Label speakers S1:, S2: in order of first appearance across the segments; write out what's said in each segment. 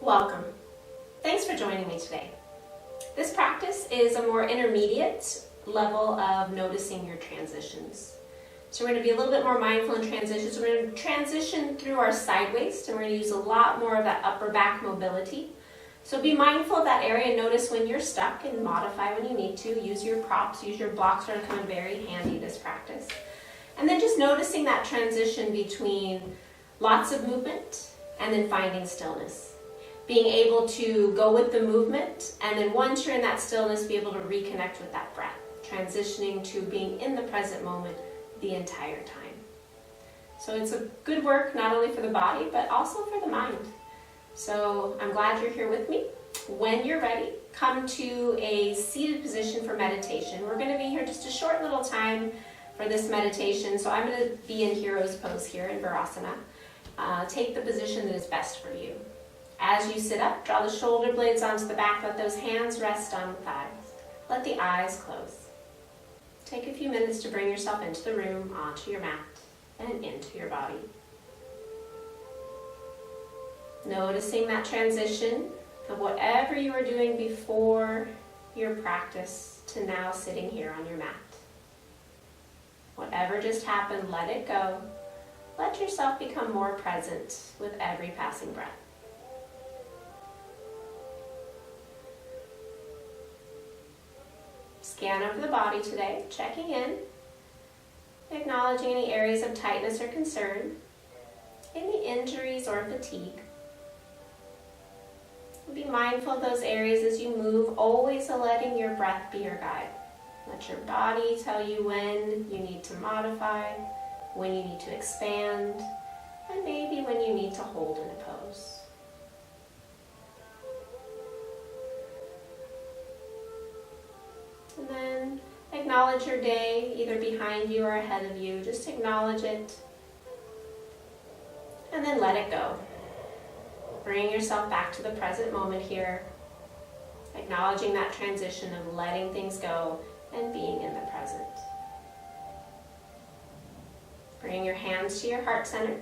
S1: Welcome. Thanks for joining me today. This practice is a more intermediate level of noticing your transitions. So we're going to be a little bit more mindful in transitions. We're going to transition through our side waist, and we're going to use a lot more of that upper back mobility. So be mindful of that area. Notice when you're stuck and modify when you need to. Use your props, use your blocks. Are going to come in very handy this practice. And then just noticing that transition between lots of movement and then finding stillness. Being able to go with the movement, and then once you're in that stillness, be able to reconnect with that breath, transitioning to being in the present moment the entire time. So it's a good work not only for the body, but also for the mind. So I'm glad you're here with me. When you're ready, come to a seated position for meditation. We're going to be here just a short little time for this meditation. So I'm going to be in Hero's Pose here in Virasana. Take the position that is best for you. As you sit up, draw the shoulder blades onto the back. Let those hands rest on the thighs. Let the eyes close. Take a few minutes to bring yourself into the room, onto your mat, and into your body. Noticing that transition of whatever you were doing before your practice to now sitting here on your mat. Whatever just happened, let it go. Let yourself become more present with every passing breath. Scan over the body today, checking in, acknowledging any areas of tightness or concern, any injuries or fatigue. Be mindful of those areas as you move, always letting your breath be your guide. Let your body tell you when you need to modify, when you need to expand, and maybe when you need to hold in a pose. And then acknowledge your day, either behind you or ahead of you. Just acknowledge it. And then let it go. Bring yourself back to the present moment here. Acknowledging that transition of letting things go and being in the present. Bring your hands to your heart center.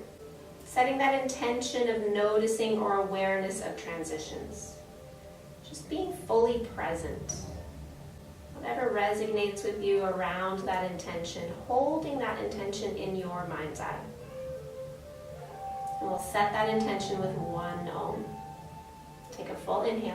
S1: Setting that intention of noticing or awareness of transitions. Just being fully present. Whatever resonates with you around that intention, holding that intention in your mind's eye. And we'll set that intention with one Om. Take a full inhale.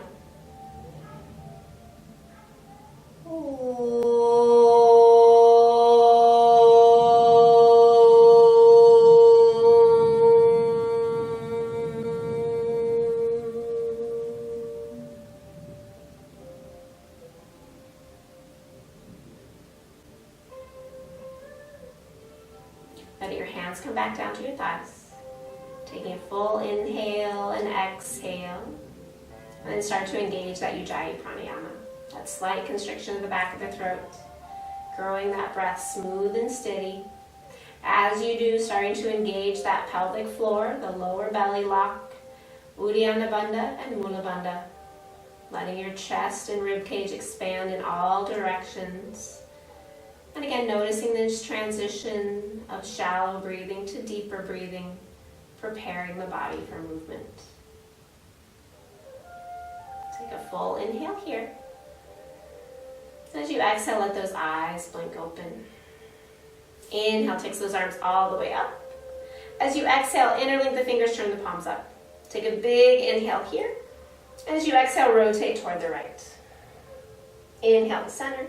S1: Let your hands come back down to your thighs. Taking a full inhale and exhale. And then start to engage that Ujjayi pranayama. That slight constriction of the back of the throat. Growing that breath smooth and steady. As you do, starting to engage that pelvic floor, the lower belly lock, Uddiyana Bandha and Mula Bandha. Letting your chest and rib cage expand in all directions. And again, noticing this transition of shallow breathing to deeper breathing, preparing the body for movement. Take a full inhale here. As you exhale, let those eyes blink open. Inhale, takes those arms all the way up. As you exhale, interlink the fingers, turn the palms up. Take a big inhale here. As you exhale, rotate toward the right. Inhale to center.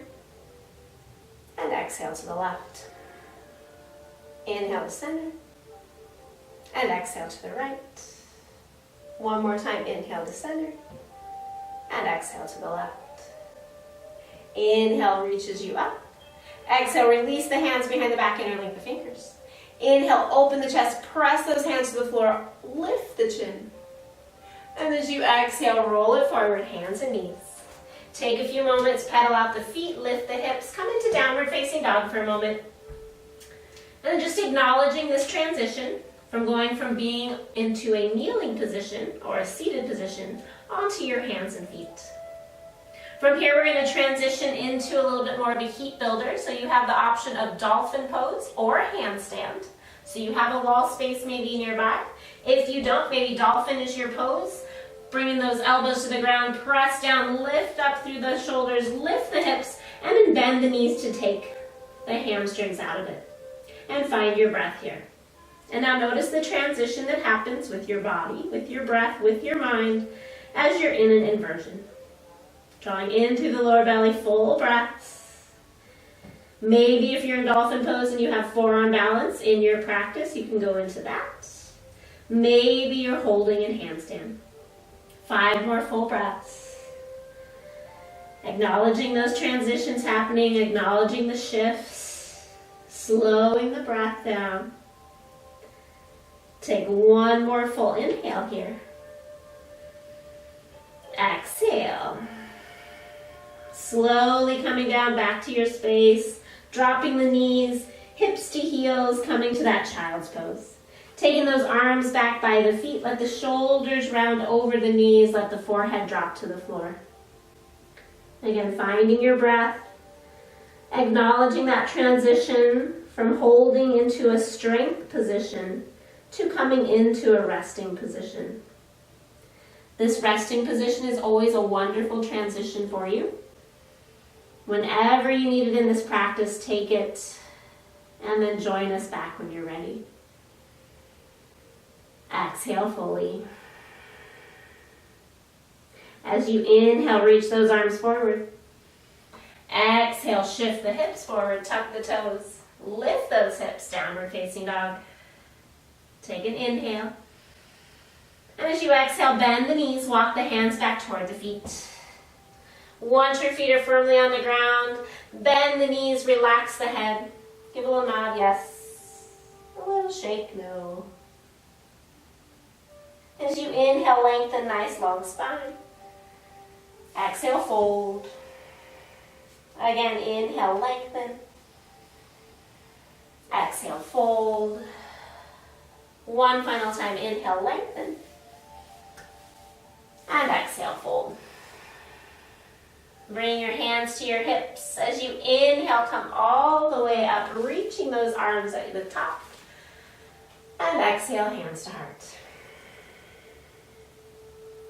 S1: And exhale to the left. Inhale to center. And exhale to the right. One more time, inhale to center. And exhale to the left. Inhale reaches you up. Exhale, release the hands behind the back, interlink the fingers. Inhale, open the chest, press those hands to the floor, lift the chin. And as you exhale, roll it forward, hands and knees. Take a few moments, pedal out the feet, lift the hips, come into downward facing dog for a moment. And then just acknowledging this transition from going from being into a kneeling position or a seated position onto your hands and feet. From here, we're going to transition into a little bit more of a heat builder. So you have the option of dolphin pose or a handstand. So you have a wall space maybe nearby. If you don't, maybe dolphin is your pose. Bringing those elbows to the ground, press down, lift up through the shoulders, lift the hips, and then bend the knees to take the hamstrings out of it. And find your breath here. And now notice the transition that happens with your body, with your breath, with your mind, as you're in an inversion. Drawing in through the lower belly, full breaths. Maybe if you're in dolphin pose and you have forearm balance in your practice, you can go into that. Maybe you're holding in handstand. 5 more full breaths. Acknowledging those transitions happening, acknowledging the shifts, slowing the breath down. Take 1 more full inhale here. Exhale. Slowly coming down back to your space, dropping the knees, hips to heels, coming to that child's pose. Taking those arms back by the feet, let the shoulders round over the knees, let the forehead drop to the floor. Again, finding your breath, acknowledging that transition from holding into a strength position to coming into a resting position. This resting position is always a wonderful transition for you. Whenever you need it in this practice, take it and then join us back when you're ready. Exhale fully. As you inhale, reach those arms forward. Exhale, shift the hips forward, tuck the toes. Lift those hips, downward facing dog. Take an inhale. And as you exhale, bend the knees, walk the hands back toward the feet. Once your feet are firmly on the ground, bend the knees, relax the head. Give a little nod, yes. A little shake, no. As you inhale, lengthen, nice long spine. Exhale, fold. Again, inhale, lengthen. Exhale, fold. 1 final time, inhale, lengthen. And exhale, fold. Bring your hands to your hips. As you inhale, come all the way up, reaching those arms at the top. And exhale, hands to heart.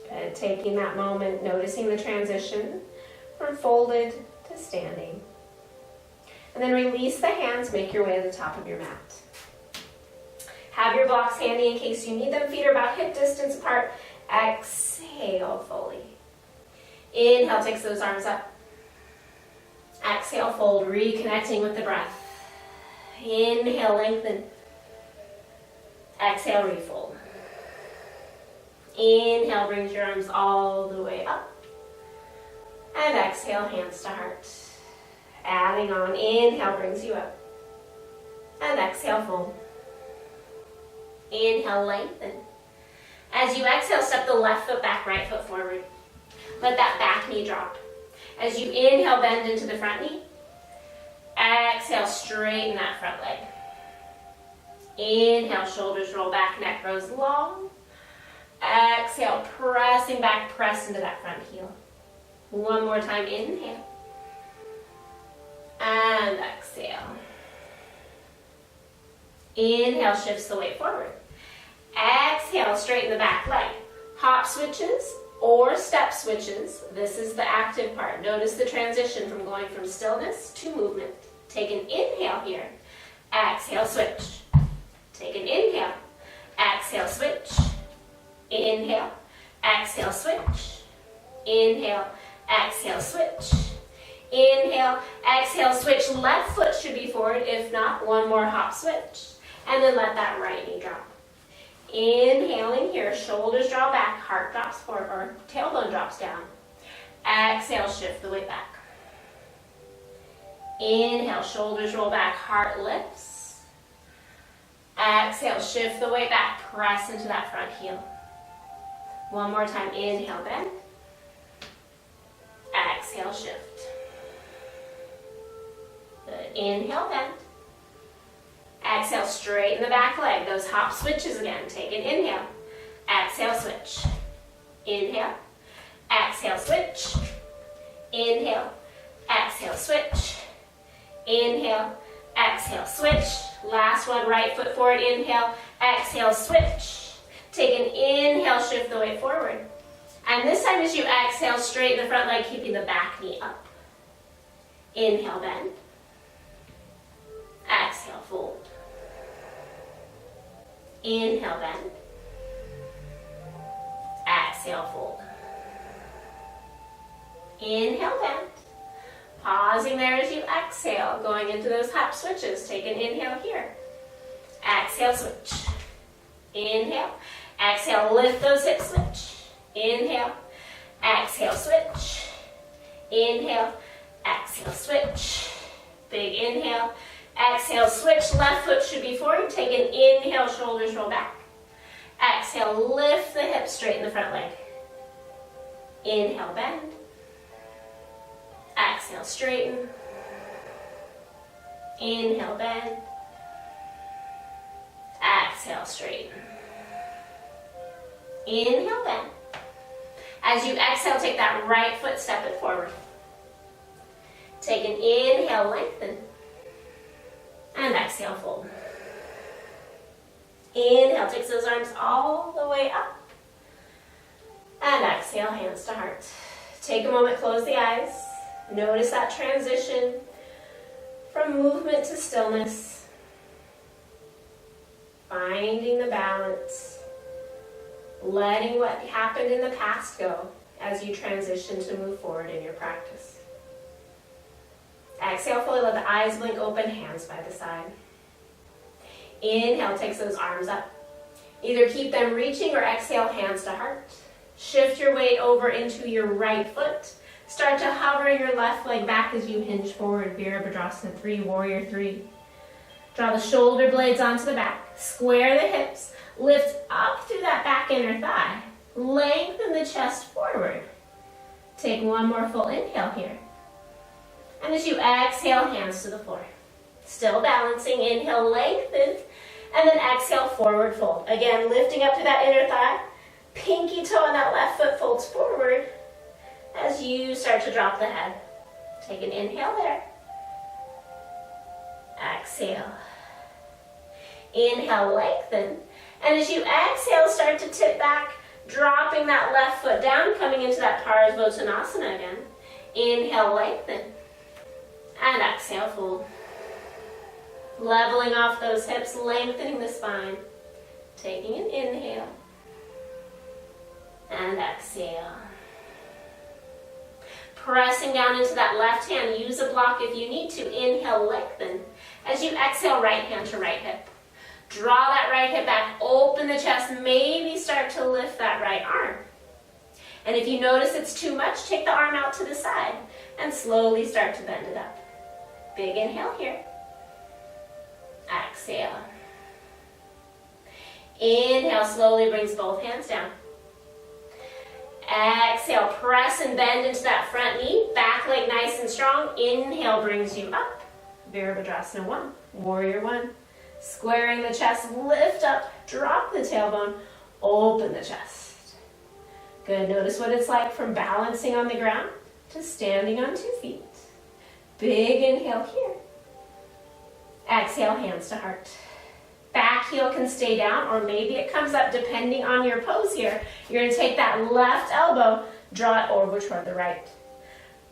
S1: Good. Taking that moment, noticing the transition from folded to standing. And then release the hands, make your way to the top of your mat. Have your blocks handy in case you need them. Feet are about hip distance apart. Exhale fully. Inhale, takes those arms up. Exhale, fold, reconnecting with the breath. Inhale, lengthen. Exhale, refold. Inhale, brings your arms all the way up. And exhale, hands to heart. Adding on, inhale brings you up. And exhale, fold. Inhale, lengthen. As you exhale, step the left foot back, right foot forward. Let that back knee drop. As you inhale, bend into the front knee. Exhale, straighten that front leg. Inhale, shoulders roll back, neck grows long. Exhale, pressing back, press into that front heel. 1 more time, inhale. And exhale. Inhale, shifts the weight forward. Exhale, straighten the back leg. Hop switches or step switches. This is the active part. Notice the transition from going from stillness to movement. Take an inhale here. Exhale, switch. Take an inhale. Exhale, switch. Inhale. Exhale, switch. Inhale. Exhale, switch. Inhale. Exhale, switch. Left foot should be forward. If not, 1 more hop switch. And then let that right knee drop. Inhaling here, shoulders draw back, heart drops forward, or tailbone drops down. Exhale, shift the weight back. Inhale, shoulders roll back, heart lifts. Exhale, shift the weight back, press into that front heel. 1 more time, inhale, bend. Exhale, shift. Good. Inhale, bend. Exhale, straighten the back leg. Those hop switches again. Take an inhale. Exhale, switch. Inhale. Exhale, switch. Inhale. Exhale, switch. Inhale. Exhale, switch. Last one, right foot forward. Inhale. Exhale, switch. Take an inhale, shift the weight forward. And this time as you exhale, straighten the front leg, keeping the back knee up. Inhale, bend. Exhale, fold. Inhale, bend. Exhale, fold. Inhale, bend. Pausing there as you exhale, going into those hop switches. Take an inhale here. Exhale, switch. Inhale. Exhale, lift those hips, switch. Inhale. Exhale, switch. Inhale. Exhale, switch. Big inhale. Exhale, switch. Left foot should be forward. Take an inhale, shoulders roll back. Exhale, lift the hips, straighten the front leg. Inhale, bend. Exhale, straighten. Inhale, bend. Exhale, straighten. Inhale, bend. As you exhale, take that right foot, step it forward. Take an inhale, lengthen. And exhale, fold. Inhale, takes those arms all the way up. And exhale, hands to heart. Take a moment, close the eyes. Notice that transition from movement to stillness. Finding the balance. Letting what happened in the past go as you transition to move forward in your practice. Exhale fully, let the eyes blink open, hands by the side. Inhale, takes those arms up. Either keep them reaching or exhale, hands to heart. Shift your weight over into your right foot. Start to hover your left leg back as you hinge forward. Virabhadrasana 3, Warrior 3. Draw the shoulder blades onto the back. Square the hips. Lift up through that back inner thigh. Lengthen the chest forward. Take one more full inhale here. And as you exhale, hands to the floor. Still balancing. Inhale, lengthen. And then exhale, forward fold. Again, lifting up to that inner thigh. Pinky toe on that left foot folds forward as you start to drop the head. Take an inhale there. Exhale. Inhale, lengthen. And as you exhale, start to tip back, dropping that left foot down, coming into that Parsvottanasana again. Inhale, lengthen. And exhale, fold. Leveling off those hips, lengthening the spine. Taking an inhale. And exhale. Pressing down into that left hand. Use a block if you need to. Inhale, lengthen. As you exhale, right hand to right hip. Draw that right hip back. Open the chest. Maybe start to lift that right arm. And if you notice it's too much, take the arm out to the side and slowly start to bend it up. Big inhale here. Exhale. Inhale, slowly brings both hands down. Exhale, press and bend into that front knee. Back leg nice and strong. Inhale brings you up. Virabhadrasana 1, Warrior 1. Squaring the chest, lift up, drop the tailbone, open the chest. Good, notice what it's like from balancing on the ground to standing on 2 feet. Big inhale here. Exhale, hands to heart. Back heel can stay down, or maybe it comes up depending on your pose here. You're going to take that left elbow, draw it over toward the right.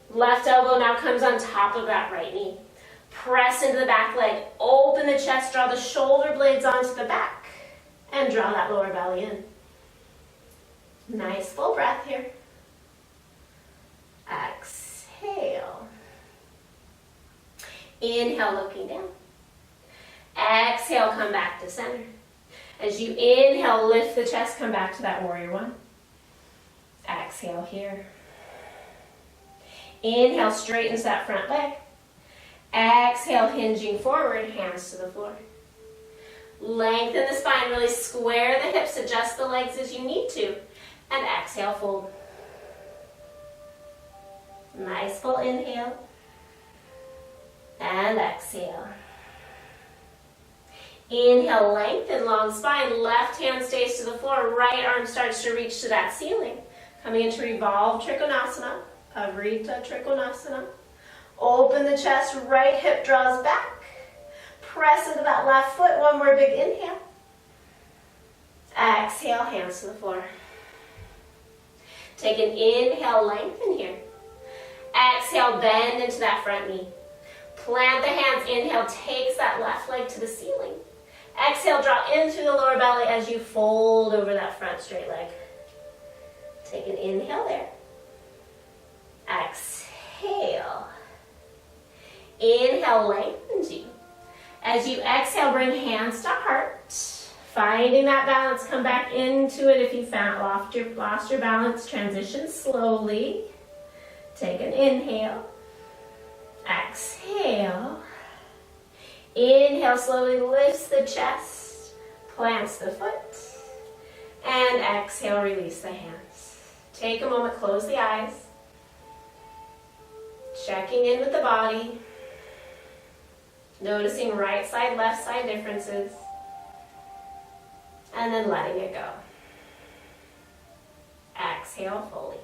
S1: Left elbow now comes on top of that right knee. Press into the back leg, open the chest, draw the shoulder blades onto the back, and draw that lower belly in. Nice full breath here. Exhale. Inhale, looking down. Exhale, come back to center. As you inhale, lift the chest, come back to that Warrior 1. Exhale here. Inhale, straightens that front leg. Exhale, hinging forward, hands to the floor. Lengthen the spine, really square the hips, adjust the legs as you need to. And exhale, fold. Nice full inhale. And exhale. Inhale, lengthen, long spine. Left hand stays to the floor. Right arm starts to reach to that ceiling. Coming into Revolved Trikonasana, Pavrita Trikonasana. Open the chest, right hip draws back. Press into that left foot. One more big inhale. Exhale, hands to the floor. Take an inhale, lengthen here. Exhale, bend into that front knee. Plant the hands, inhale, takes that left leg to the ceiling. Exhale, draw in through the lower belly as you fold over that front straight leg. Take an inhale there. Exhale. Inhale, lengthens you. As you exhale, bring hands to heart. Finding that balance, come back into it if you lost your balance. Transition slowly. Take an inhale. Exhale. Inhale, slowly lifts the chest, plants the foot, and exhale, release the hands. Take a moment, close the eyes. Checking in with the body. Noticing right side, left side differences. And then letting it go. Exhale fully.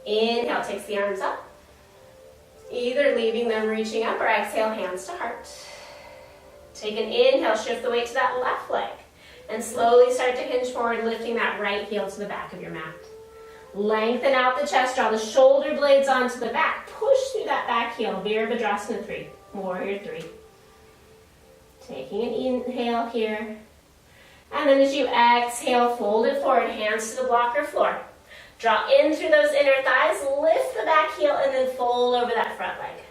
S1: Inhale, takes the arms up. Either leaving them reaching up or exhale, hands to heart. Take an inhale, shift the weight to that left leg. And slowly start to hinge forward, lifting that right heel to the back of your mat. Lengthen out the chest, draw the shoulder blades onto the back. Push through that back heel, Virabhadrasana 3, Warrior 3. Taking an inhale here. And then as you exhale, fold it forward, hands to the blocker floor. Draw in through those inner thighs, lift the back heel, and then fold over that front leg.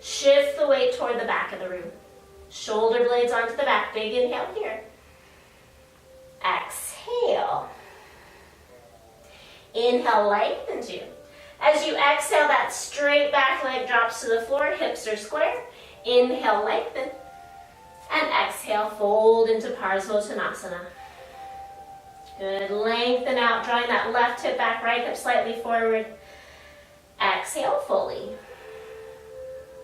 S1: Shift the weight toward the back of the room. Shoulder blades onto the back. Big inhale here. Exhale. Inhale, lengthens you. As you exhale, that straight back leg drops to the floor, hips are square. Inhale, lengthen. And exhale, fold into Parsvottanasana. Good, lengthen out, drawing that left hip back, right hip slightly forward. Exhale fully.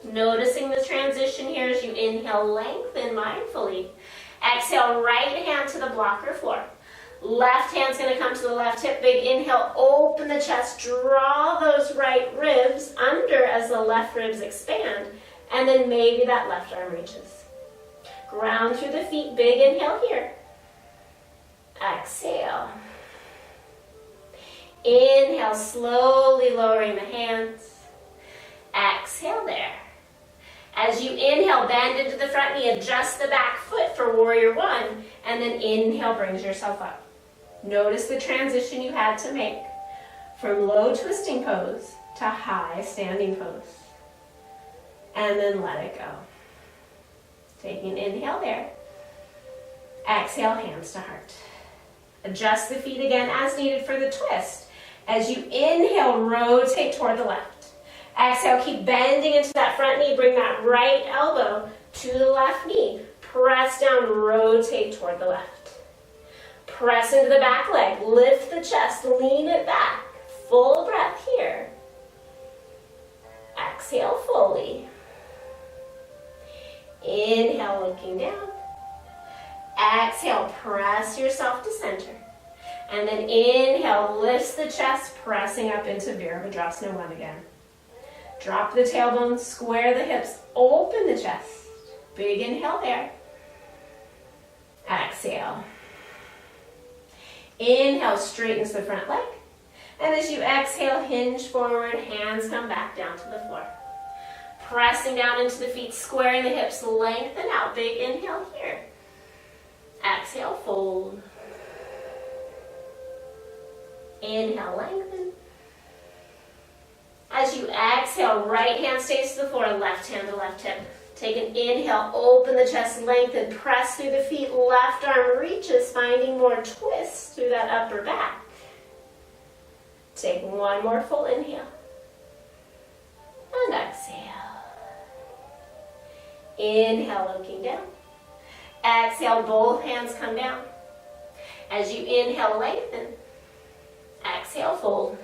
S1: Noticing the transition here as you inhale, lengthen mindfully. Exhale, right hand to the blocker floor. Left hand's gonna come to the left hip. Big inhale, open the chest, draw those right ribs under as the left ribs expand. And then maybe that left arm reaches. Ground through the feet, big inhale here. Exhale. Inhale, slowly lowering the hands. Exhale there. As you inhale, bend into the front knee, adjust the back foot for Warrior 1, and then inhale, brings yourself up. Notice the transition you had to make from low twisting pose to high standing pose. And then let it go. Taking an inhale there. Exhale, hands to heart. Adjust the feet again as needed for the twist. As you inhale, rotate toward the left. Exhale, keep bending into that front knee. Bring that right elbow to the left knee. Press down, rotate toward the left. Press into the back leg. Lift the chest, lean it back. Full breath here. Exhale fully. Inhale, looking down. Exhale, press yourself to center. And then inhale, lifts the chest, pressing up into Virabhadrasana 1 again. Drop the tailbone, square the hips, open the chest. Big inhale there. Exhale. Inhale, straightens the front leg. And as you exhale, hinge forward, hands come back down to the floor. Pressing down into the feet, squaring the hips, lengthen out. Big inhale here. Exhale, fold. Inhale, lengthen. As you exhale, right hand stays to the floor, left hand to left hip. Take an inhale, open the chest, lengthen, press through the feet, left arm reaches, finding more twist through that upper back. Take one more full inhale. And exhale. Inhale, looking down. Exhale, both hands come down. As you inhale, lengthen. Exhale, fold.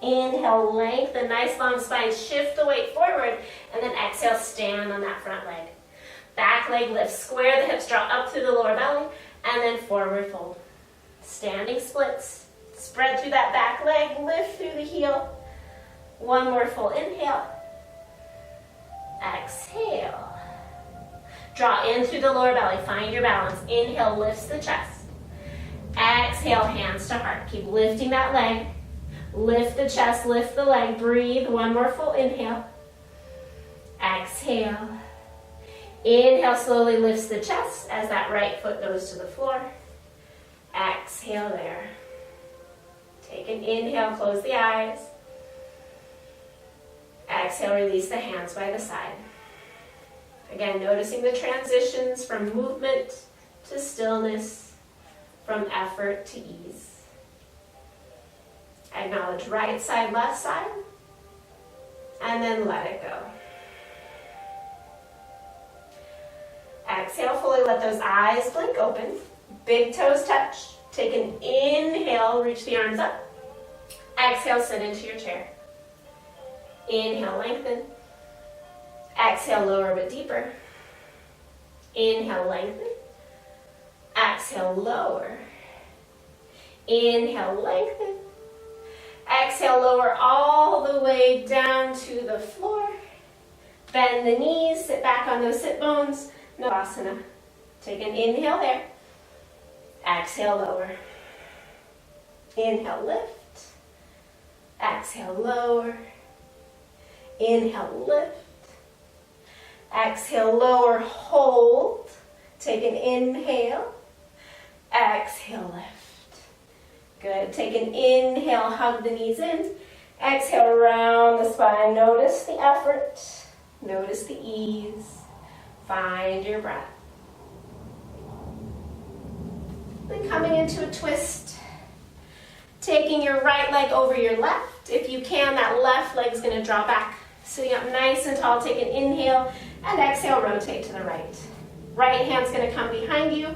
S1: Inhale, lengthen, nice long spine. Shift the weight forward, and then exhale, stand on that front leg. Back leg lift, square the hips, draw up through the lower belly, and then forward fold. Standing splits. Spread through that back leg, lift through the heel. One more full inhale. Exhale. Draw in through the lower belly, find your balance. Inhale, lifts the chest. Exhale, hands to heart. Keep lifting that leg. Lift the chest, lift the leg. Breathe. One more full inhale. Exhale. Inhale, slowly lifts the chest as that right foot goes to the floor. Exhale there. Take an inhale, close the eyes. Exhale, release the hands by the side. Again, noticing the transitions from movement to stillness, from effort to ease. Acknowledge right side, left side, and then let it go. Exhale, fully let those eyes blink open. Big toes touch. Take an inhale, reach the arms up. Exhale, sit into your chair. Inhale, lengthen. Exhale, lower but deeper. Inhale, lengthen. Exhale, lower. Inhale, lengthen. Exhale, lower all the way down to the floor. Bend the knees, sit back on those sit bones. Navasana. Take an inhale there. Exhale, lower. Inhale, lift. Exhale, lower. Inhale, lift. Exhale, lower, hold. Take an inhale. Exhale, lift. Good. Take an inhale, hug the knees in. Exhale, round the spine. Notice the effort. Notice the ease. Find your breath. Then coming into a twist. Taking your right leg over your left. If you can, that left leg is going to draw back. Sitting up nice and tall, take an inhale, and exhale, rotate to the right. Right hand's going to come behind you.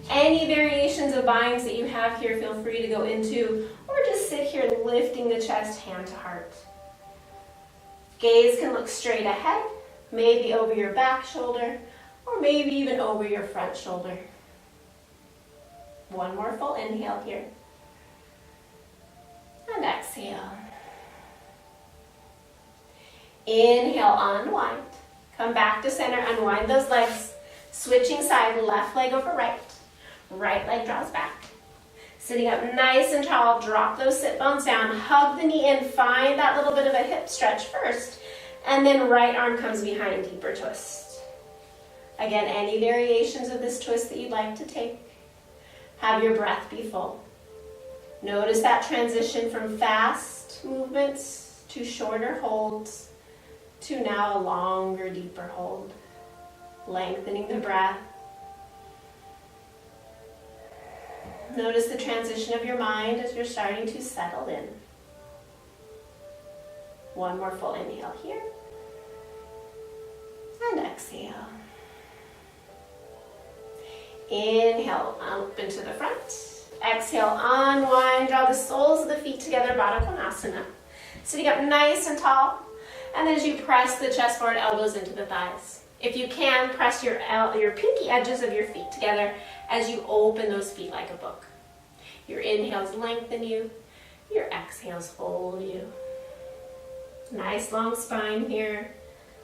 S1: Any variations of binds that you have here, feel free to go into, or just sit here lifting the chest, hand to heart. Gaze can look straight ahead, maybe over your back shoulder, or maybe even over your front shoulder. One more full inhale here. And exhale. Inhale, unwind. Come back to center, unwind those legs. Switching side, left leg over right. Right leg draws back. Sitting up nice and tall, drop those sit bones down. Hug the knee in, find that little bit of a hip stretch first. And then right arm comes behind, deeper twist. Again, any variations of this twist that you'd like to take. Have your breath be full. Notice that transition from fast movements to shorter holds to now a longer, deeper hold. Lengthening the breath. Notice the transition of your mind as you're starting to settle in. One more full inhale here. And exhale. Inhale, up into the front. Exhale, unwind, draw the soles of the feet together, Baddha Konasana. Sitting up nice and tall. And then as you press the chest forward, elbows into the thighs. If you can, press your pinky edges of your feet together as you open those feet like a book. Your inhales lengthen you. Your exhales fold you. Nice long spine here.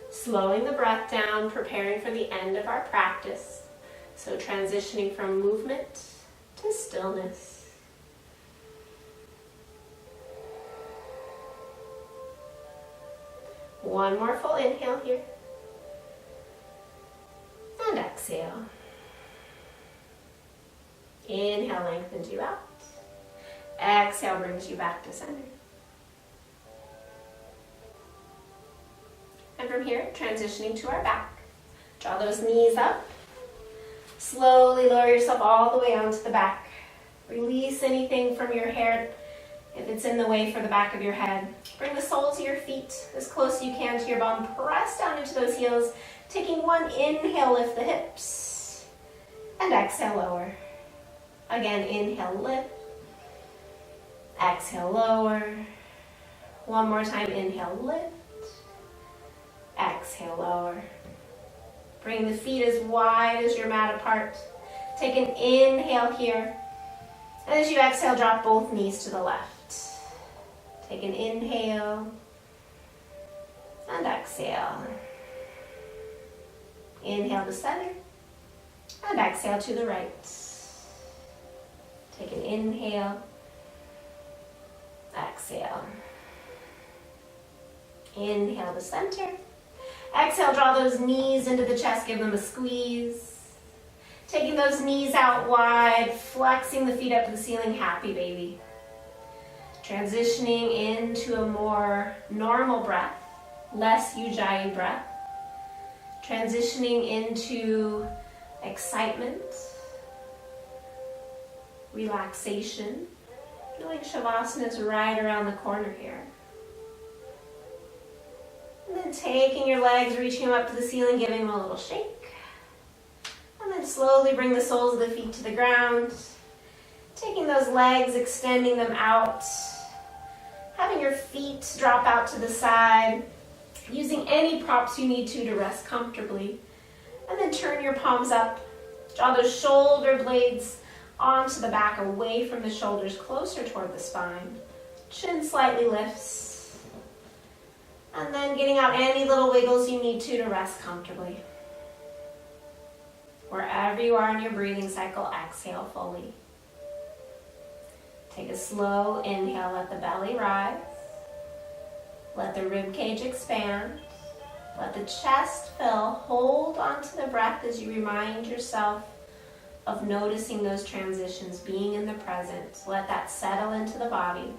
S1: Slowing the breath down, preparing for the end of our practice. So transitioning from movement to stillness. One more full inhale here. And exhale. Inhale lengthens you out. Exhale brings you back to center. And from here, transitioning to our back. Draw those knees up. Slowly lower yourself all the way onto the back. Release anything from your hair if it's in the way for the back of your head. Bring the soles of your feet as close as you can to your bum. Press down into those heels. Taking one inhale, lift the hips. And exhale, lower. Again, inhale, lift. Exhale, lower. One more time, inhale, lift. Exhale, lower. Bring the feet as wide as your mat apart. Take an inhale here. And as you exhale, drop both knees to the left. Take an inhale. And exhale. Inhale to center. And exhale to the right. Take an inhale. Exhale. Inhale to center. Exhale, draw those knees into the chest, give them a squeeze. Taking those knees out wide, flexing the feet up to the ceiling, happy baby. Transitioning into a more normal breath, less ujjayi breath. Transitioning into excitement, relaxation. Feeling Shavasana is right around the corner here. And then taking your legs, reaching them up to the ceiling, giving them a little shake. And then slowly bring the soles of the feet to the ground. Taking those legs, extending them out. Having your feet drop out to the side. Using any props you need to rest comfortably. And then turn your palms up. Draw those shoulder blades onto the back, away from the shoulders, closer toward the spine. Chin slightly lifts. And then getting out any little wiggles you need to rest comfortably. Wherever you are in your breathing cycle, exhale fully. Take a slow inhale, let the belly rise. Let the rib cage expand. Let the chest fill. Hold onto the breath as you remind yourself of noticing those transitions, being in the present. Let that settle into the body.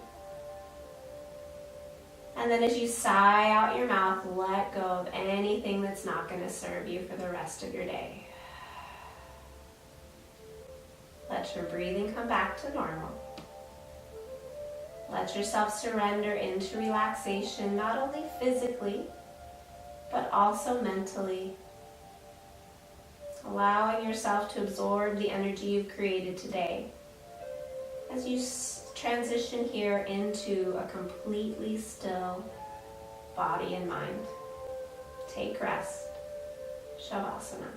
S1: And then as you sigh out your mouth, let go of anything that's not going to serve you for the rest of your day. Let your breathing come back to normal. Let yourself surrender into relaxation, not only physically, but also mentally. Allowing yourself to absorb the energy you've created today as you transition here into a completely still body and mind. Take rest. Shavasana.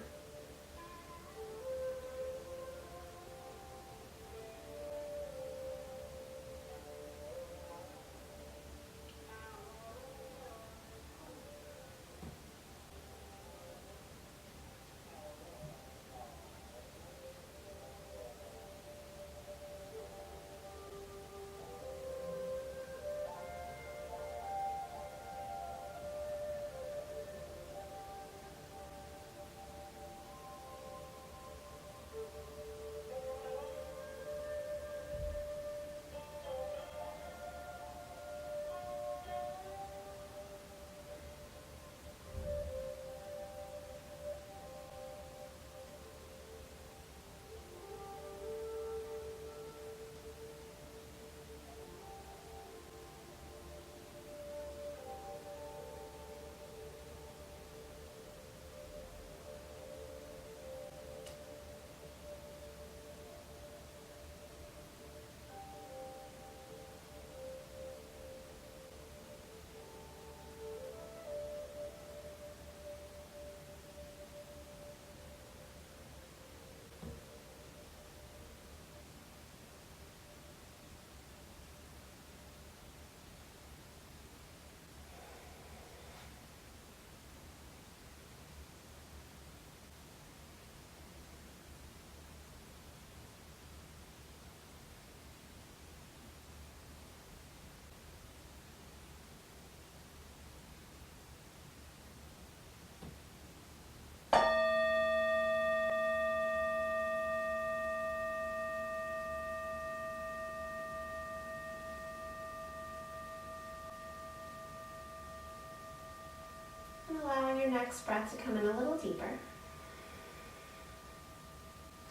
S1: And allowing your next breath to come in a little deeper.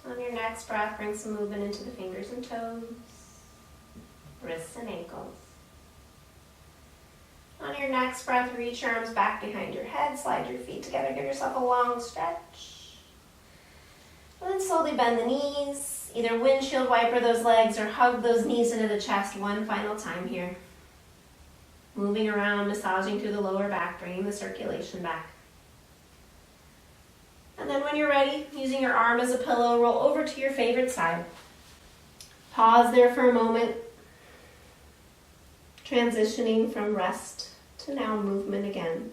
S1: On your next breath, bring some movement into the fingers and toes, wrists and ankles. On your next breath, reach your arms back behind your head, slide your feet together, give yourself a long stretch. And then slowly bend the knees, either windshield wiper those legs or hug those knees into the chest one final time here. Moving around, massaging through the lower back, bringing the circulation back. And then when you're ready, using your arm as a pillow, roll over to your favorite side. Pause there for a moment, transitioning from rest to now movement again.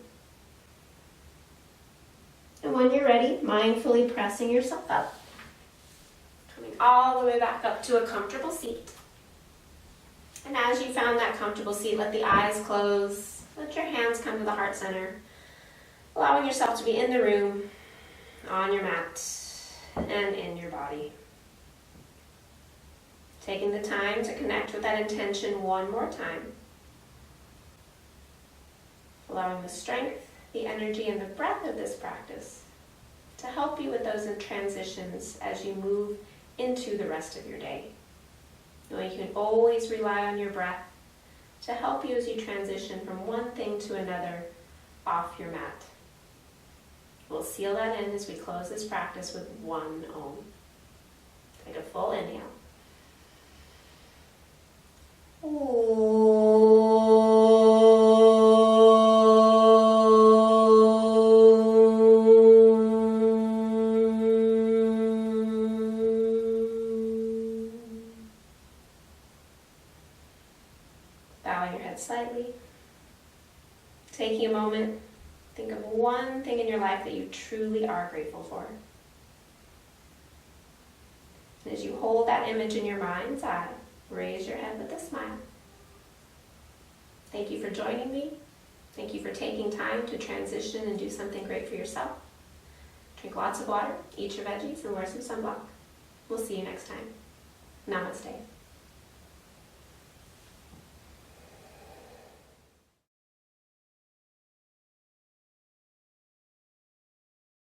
S1: And when you're ready, mindfully pressing yourself up, coming all the way back up to a comfortable seat. And as you found that comfortable seat, let the eyes close. Let your hands come to the heart center, allowing yourself to be in the room, on your mat, and in your body. Taking the time to connect with that intention one more time. Allowing the strength, the energy, and the breath of this practice to help you with those transitions as you move into the rest of your day. Knowing you can always rely on your breath to help you as you transition from one thing to another off your mat. We'll seal that in as we close this practice with one Om. Take a full inhale. Bowing your head slightly. Taking a moment, think of one thing in your life that you truly are grateful for. And as you hold that image in your mind's eye, raise your head with a smile. Thank you for joining me. Thank you for taking time to transition and do something great for yourself. Drink lots of water, eat your veggies, and wear some sunblock. We'll see you next time. Namaste.